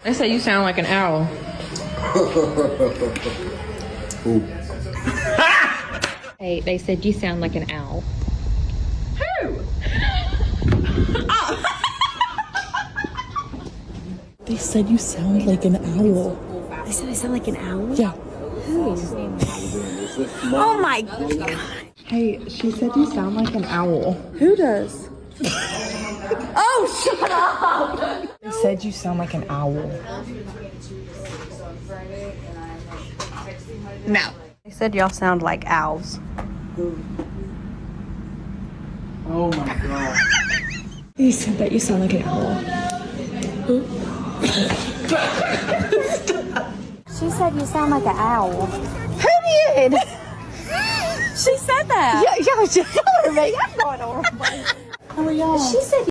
They say you sound like an owl. Ooh. Hey, they said you sound like an owl. Who? They said you sound like an owl. They said I sound like an owl? Yeah. Who? Oh my God. Hey, she said you sound like an owl. Who does? Oh, shut up! They said you sound like an owl. No. They said y'all sound like owls. Oh my god. They said that you sound like an owl. She said you sound like an owl. Who did? She said that. Yeah, she told her, man. I'm going over. She said